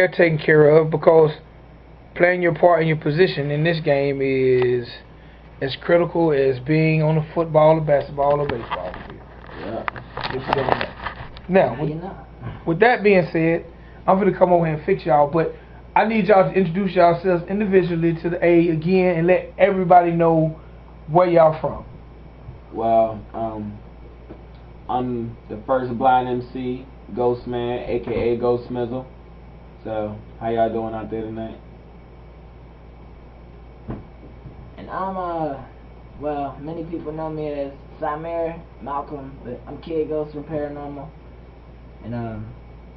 they're taken care of, because playing your part in your position in this game is as critical as being on the football or basketball or baseball field. Yeah. If you don't know. Now, with that being said, I'm going to come over here and fix y'all, but I need y'all to introduce yourselves individually to the A again and let everybody know where y'all from. Well, I'm the first blind MC, Ghost Man, aka Ghost Smizzle. So, how y'all doing out there tonight? And I'm well, many people know me as Samir Malcolm, but I'm Kid Ghost from Paranormal. And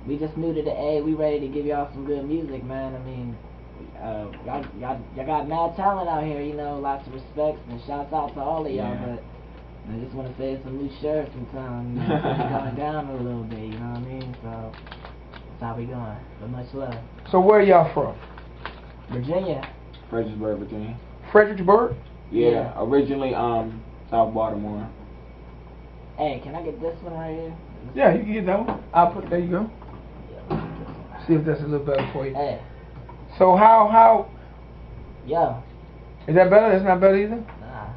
we just new to the A. We ready to give y'all some good music, man. I mean, y'all got mad talent out here, you know. Lots of respects and shouts out to all of y'all. Yeah. But I just want to say it's some new sheriffs in town, you know, going down a little bit. You know what I mean? So that's how we going. But much love. So where y'all from? Virginia. Fredericksburg, Virginia. Fredericksburg? Yeah. Originally, South Baltimore. Hey, can I get this one right here? Yeah, you can get that one. I'll put. There you go. See if that's a little better for you. Hey. So how? Yo. Is that better? That's not better either? Nah.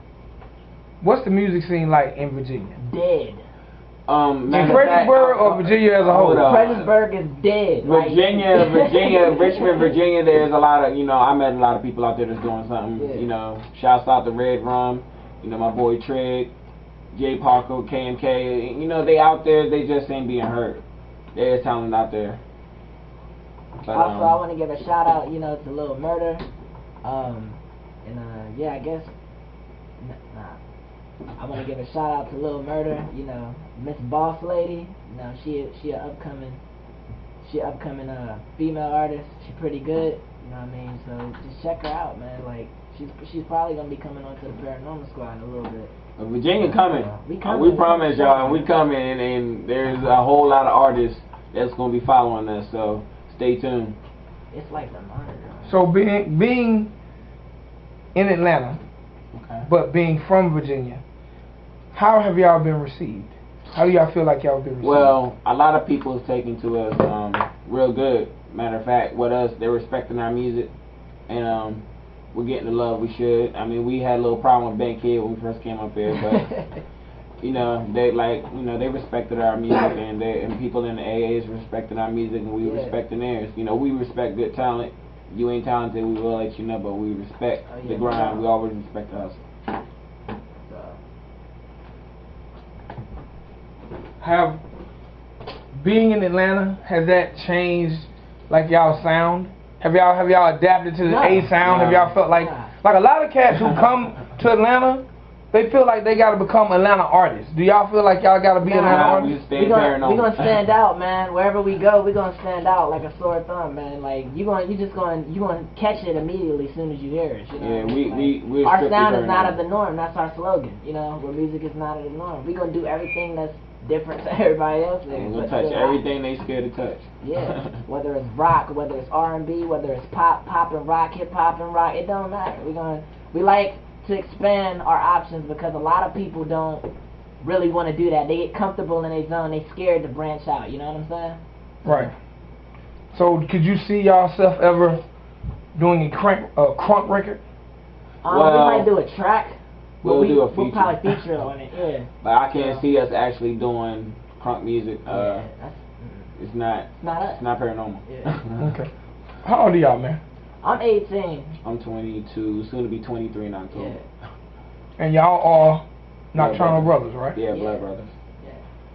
What's the music scene like in Virginia? Dead. In Fredericksburg or Virginia as a whole? Fredericksburg is dead. Virginia, Richmond, Virginia, there's a lot of, you know, I met a lot of people out there that's doing something, Yeah. you know. Shouts out to Red Rum, you know, my boy Trig, Jay Parker, KMK, you know, they out there, they just ain't being heard. There's talent out there. But, also, I want to give a shout out, you know, to Lil Murder. Yeah, I guess, I want to give a shout out to Lil Murder, you know, Miss Boss Lady. You know, she an upcoming female artist. She's pretty good, you know what I mean? So just check her out, man. Like she's probably gonna be coming onto the Paranormal Squad in a little bit. Virginia coming. We coming. We promise y'all, and we coming, and there's a whole lot of artists that's gonna be following us. So stay tuned. It's like the monitor. So being in Atlanta, Okay. but being from Virginia, how have y'all been received? How do y'all feel like y'all been received? Well, a lot of people is taking to us real good. Matter of fact, with us, they're respecting our music, and we're getting the love we should. I mean, we had a little problem with Ben Kid when we first came up here, but you know, they they respected our music, and people in the AA is respecting our music, and we respecting theirs. You know, we respect good talent. You ain't talented, we will let you know, but we respect the grind. We always respect the hustle. Have being in Atlanta, has that changed like y'all sound? Have y'all adapted to the A sound? Have y'all felt like a lot of cats who come to Atlanta, they feel like they gotta become Atlanta artists. Do y'all feel like y'all gotta be Atlanta artists? We gonna stand out, man. Wherever we go, we gonna stand out like a sore thumb, man. Like you gonna catch it immediately as soon as you hear it. You know? Yeah, we're our sound is not of the norm. That's our slogan. You know, where music is not of the norm. We gonna do everything that's different to everybody else. And we'll touch everything they scared to touch. Yeah, whether it's rock, whether it's R&B, whether it's pop and rock, hip hop and rock, it don't matter. We like to expand our options because a lot of people don't really want to do that. They get comfortable in their zone. They scared to branch out. You know what I'm saying? Right. So could you see yourself ever doing a crunk record? We might do a track. We'll do a feature. We'll probably feature on it. Yeah. But I can't see us actually doing crunk music. It's not us. It's not paranormal. Yeah. Okay. How old are y'all, man? I'm 18. I'm 22, soon to be 23 in October. Yeah. And y'all are nocturnal brothers, right? Yeah, blood brothers.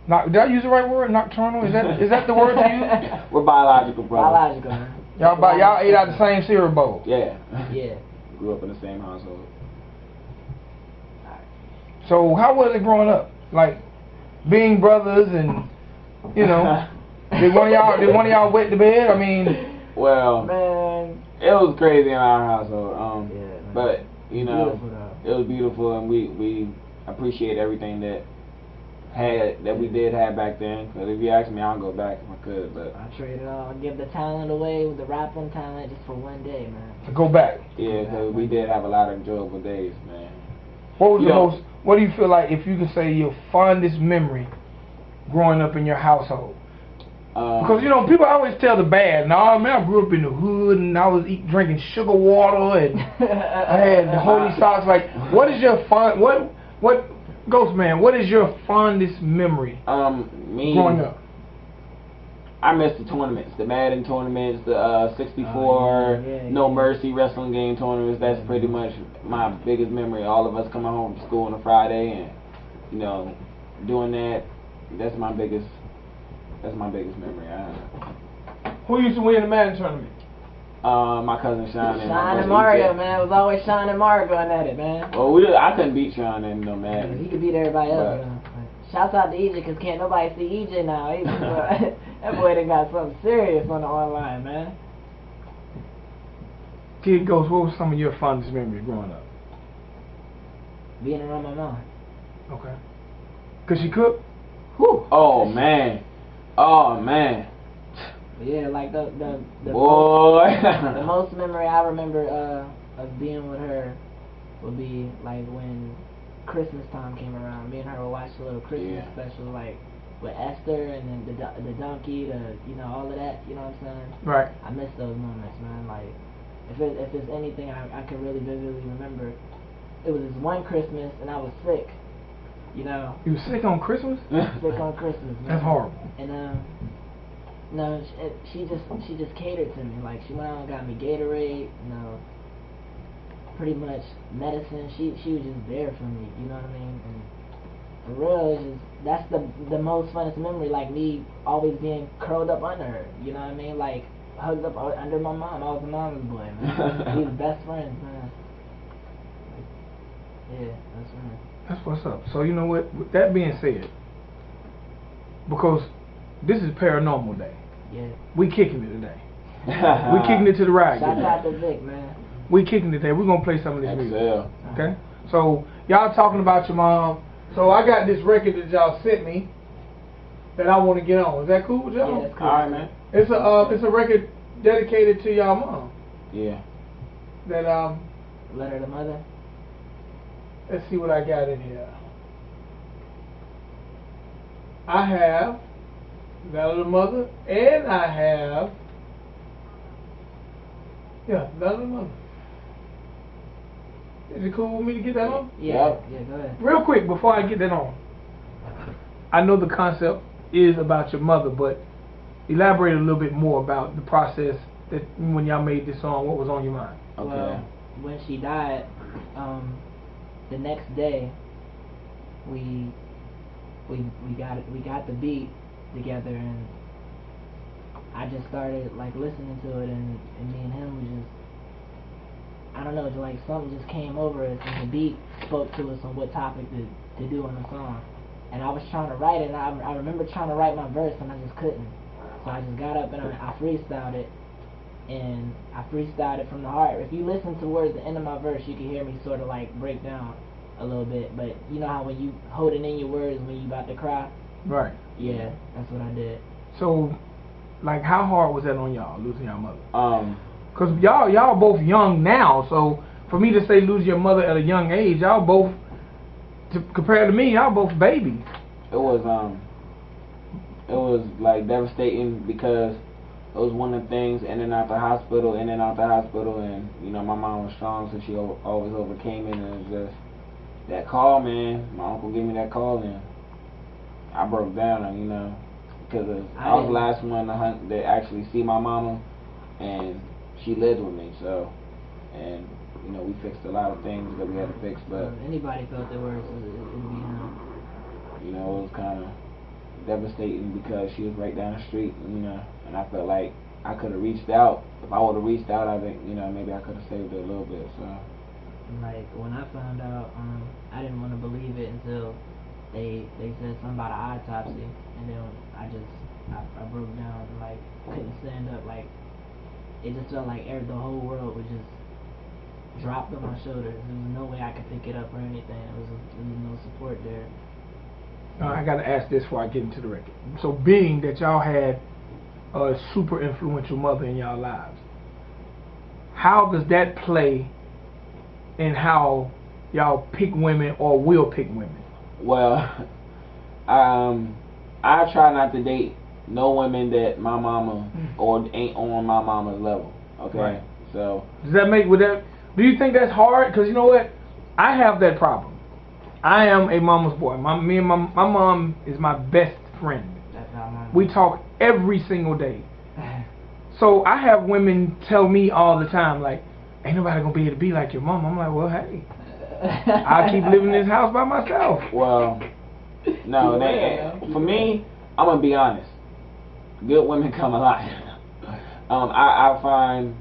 Yeah. Did I use the right word? Nocturnal? Is that the word to use? We're biological brothers. Biological, man. Y'all ate out the same cereal bowl. Yeah. Yeah. Grew up in the same household. So how was it growing up? Like being brothers, and you know, did one of y'all wet the bed? I mean, well, man, it was crazy in our household. yeah, but you know, beautiful, it was beautiful, and we appreciate everything that we did have back then. Because if you ask me, I'll go back if I could. But I trade it all. Give the talent away, with the rapping talent, just for one day, man. To go back. Yeah, because we did have a lot of enjoyable days, man. What was what do you feel like, if you could say your fondest memory growing up in your household? Because, you know, people always tell the bad. Nah, man, I grew up in the hood and I was drinking sugar water and I had the holy socks. Like, what is your what, Ghost Man, what is your fondest memory me growing up? I miss the tournaments, the Madden tournaments, the 64 No Mercy wrestling game tournaments. That's pretty much my biggest memory. All of us coming home from school on a Friday and, you know, doing that. That's my biggest memory. Who used to win the Madden tournament? My cousin Sean and Sean and Mario, man. It was always Sean and Mario going at it, man. Well, I couldn't beat Sean in no Madden. He could beat everybody else, though. Shouts out to EJ, because can't nobody see EJ now. That boy done got something serious on the online, man. Kid Ghost, what was some of your fondest memories growing up? Being around my mom. Okay. Cause she cooked? Whew. Oh man. Yeah, like the boy. The most memory I remember of being with her would be like when Christmas time came around. Me and her would watch a little Christmas special, like with Esther and then the donkey, you know, all of that. You know what I'm saying? Right. I miss those moments, man. Like if there's anything I can really vividly remember, it was this one Christmas and I was sick. You know. You were sick on Christmas? Sick on Christmas, man. That's horrible. And no, she just catered to me. Like she went out and got me Gatorade, you know, pretty much medicine. She was just there for me. You know what I mean? And for real, it's just that's the most funnest memory. Like me always being curled up under her. You know what I mean? Like hugged up under my mom. I was a mama's boy, man. We was best friends, man. Yeah, that's right. That's what's up. So you know what? With that being said, because this is Paranormal Day. Yeah. We kicking it today. We kicking it to the ride. Shout out to Vic, man. We kicking it today. We're gonna play some of this music. Yeah. Okay? So y'all talking about your mom. So I got this record that y'all sent me that I want to get on. Is that cool with y'all? Yeah, that's cool. Alright, man. It's a record dedicated to y'all mom. Yeah. That Letter to Mother. let's see what I got in here. I have Letter to Mother, and I have Letter to Mother. Is it cool with me to get that on? Yeah, go ahead. Real quick before I get that on, I know the concept is about your mother, but elaborate a little bit more about the process that when y'all made this song. What was on your mind? Okay. Well, when she died, the next day we got the beat together, and I just started like listening to it, and me and him was just, I don't know, like something just came over us, and the beat spoke to us on what topic to do on the song. And I was trying to write it, and I remember trying to write my verse, and I just couldn't. So I just got up and I freestyled it, and I freestyled it from the heart. If you listen towards the end of my verse, you can hear me sort of like break down a little bit. But you know how when you hold it in your words when you about to cry? Right. Yeah, that's what I did. So, like, how hard was that on y'all, losing your mother? Cause y'all both young now, so for me to say lose your mother at a young age, y'all both, compared to me, y'all both babies. it was like devastating because it was one of the things in and out the hospital, and you know my mom was strong, so she always overcame it, and it was just that call, man. My uncle gave me that call, and I broke down, and you know, because I was the last one to actually see my mama, and she lived with me, so, and you know we fixed a lot of things that we had to fix, but anybody felt their words, it would be him. You know, it was kind of devastating because she was right down the street, you know, and I felt like I could have reached out. If I would have reached out, I think, you know, maybe I could have saved her a little bit, so. Like, when I found out, I didn't want to believe it until they said something about an autopsy, and then I broke down and, like, couldn't stand up. Like, it just felt like the whole world was just dropped on my shoulders. There was no way I could pick it up or anything. There was no support there. I gotta ask this before I get into the record. So, being that y'all had a super influential mother in y'all lives, how does that play in how y'all pick women or will pick women? Well, I try not to date no women that my mama or ain't on my mama's level. Okay, Right. so does that make do you think that's hard? Because you know what, I have that problem. I am a mama's boy. My mom is my best friend. That's how my We talk every single day. So I have women tell me all the time, like, ain't nobody gonna be able to be like your mom. I'm like, well, hey, I'll keep living in this house by myself. well, no, for me, I'm gonna be honest. Good women come a lot. I find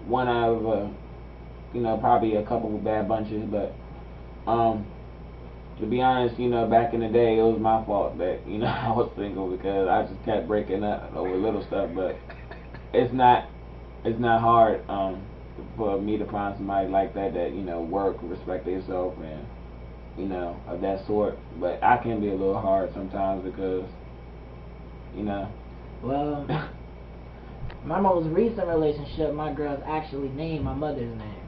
one out of probably a couple of bad bunches, but to be honest, back in the day, it was my fault that I was single because I just kept breaking up over little stuff. But it's not hard for me to find somebody like that work, respect themselves, and of that sort. But I can be a little hard sometimes because Well, my most recent relationship, my girls actually named my mother's name.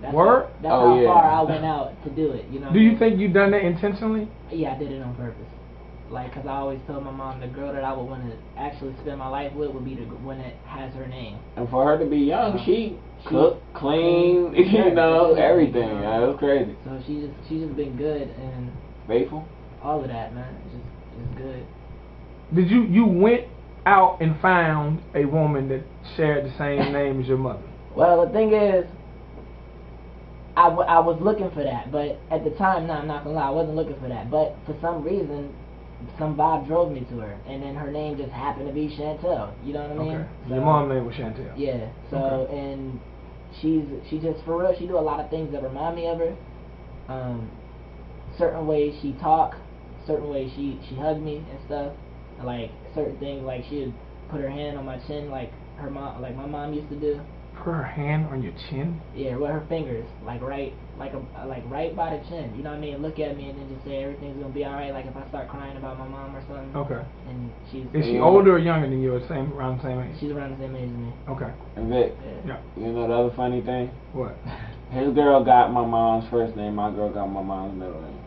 That's Word? That's how far I went out to do it. Do you think you done that intentionally? Yeah, I did it on purpose. Like, cause I always told my mom the girl that I would want to actually spend my life with would be the one that has her name. And for her to be young, she cook, clean, everything. Yeah, it was crazy. So she's just been good and faithful. All of that, man. It's good. Did you went out and found a woman that shared the same name as your mother? Well, the thing is, I was looking for that, but at the time, no, I'm not gonna lie, I wasn't looking for that. But for some reason, some vibe drove me to her, and then her name just happened to be Chantel. You know what I mean? Okay. So, your mom's name was Chantel. Yeah. So and she just for real. She do a lot of things that remind me of her. Certain ways she talk, certain ways she hugged me and stuff. And like certain things, like she'd put her hand on my chin, like my mom used to do. Put her hand on your chin? Yeah, with her fingers, like right by the chin. You know what I mean? Look at me and then just say everything's gonna be alright. Like if I start crying about my mom or something. Okay. And is she older or younger than you? Or around the same age? She's around the same age as me. Okay. And Vic, yeah. You know the other funny thing? What? His girl got my mom's first name. My girl got my mom's middle name.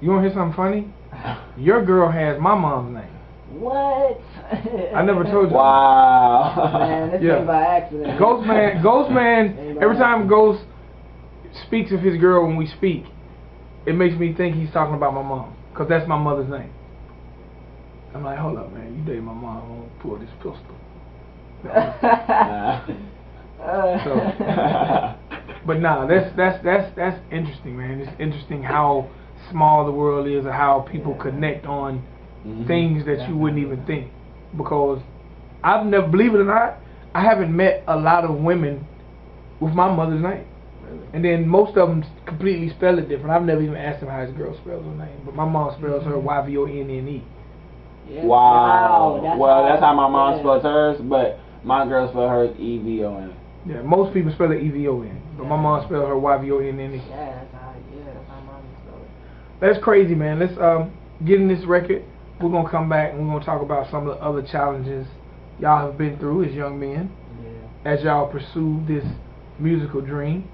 You wanna hear something funny? Your girl has my mom's name. What? I never told you. Wow. Man, this came by accident. Ghost man, every time Ghost speaks of his girl when we speak, it makes me think he's talking about my mom. Because that's my mother's name. I'm like, hold up, man. You dated my mom. I'm going to pull this pistol. But nah, that's interesting, man. It's interesting how small the world is, or how people connect on things that you wouldn't even think. Because I've never, believe it or not, I haven't met a lot of women with my mother's name. Really? And then most of them completely spell it different. I've never even asked them how his girl spells her name, but my mom spells her YVONNE. Yeah. Wow. That's how my mom spells hers, but my girl spells hers EVON. Yeah, most people spell it EVON, but my mom spells her YVONNE. Yeah, that's how mom spells it. That's crazy, man. Let's get in this record. We're gonna come back and we're gonna talk about some of the other challenges y'all have been through as young men, as y'all pursue this musical dream.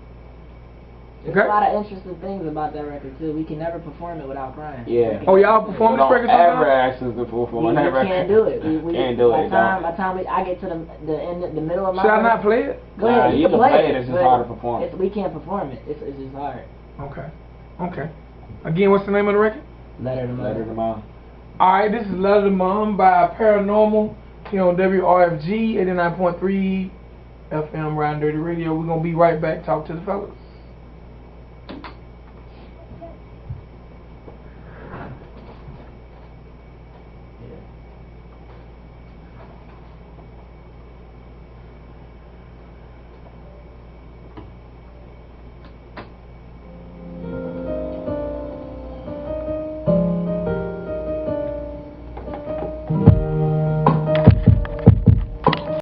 There's a lot of interesting things about that record too. We can never perform it without crying. Yeah. Oh, y'all perform this record sometimes? Ever ask us to perform that record? We can't do it. We can't do it. By the time I get to the middle of my. Should I not play it? Go ahead. You can play it. It's just hard to perform. We can't perform it. It's just hard. Okay. Again, what's the name of the record? Letter to Mom. Alright, this is Letter to Mom by Paranormal here on WRFG 89.3 FM Ridin Durty Radio. We're going to be right back. Talk to the fellas.